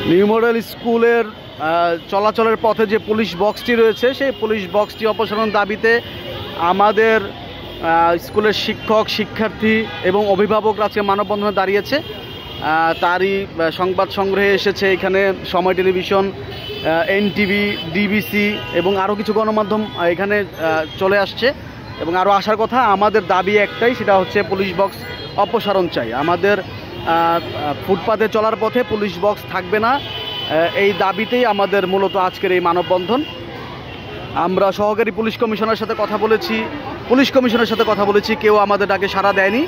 New model স্কুলের চলাচলের পথে যে পুলিশ বক্সটি রয়েছে সেই পুলিশ বক্সটি অপসারণ দাবিতে আমাদের স্কুলের শিক্ষক, শিক্ষার্থী এবং অভিভাবকরা আজকে মানববন্ধনে দাঁড়িয়েছে। তারই সংবাদ সংগ্রহে এসেছে এখানে সময় টেলিভিশন, এনটিভি, ডিবিসি এবং আরও কিছু গণমাধ্যম এখানে চলে আসছে এবং আরও আসার কথা। আমাদের দাবি একটাই, সেটা হচ্ছে পুলিশ বক্স অপসারণ চাই। আমাদের ফুটপাতে চলার পথে পুলিশ বক্স থাকবে না, এই দাবিতেই আমাদের মূলত আজকের এই মানববন্ধন। আমরা সহকারী পুলিশ কমিশনারের সাথে কথা বলেছি, কেউ আমাদের ডাকে সাড়া দেয়নি।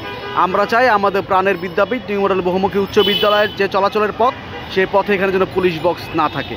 আমরা চাই আমাদের প্রাণের বিদ্যাপীঠ নিউ মডেল বহুমুখী উচ্চ বিদ্যালয়ের যে চলাচলের পথ, সেই পথে এখানে যেন পুলিশ বক্স না থাকে।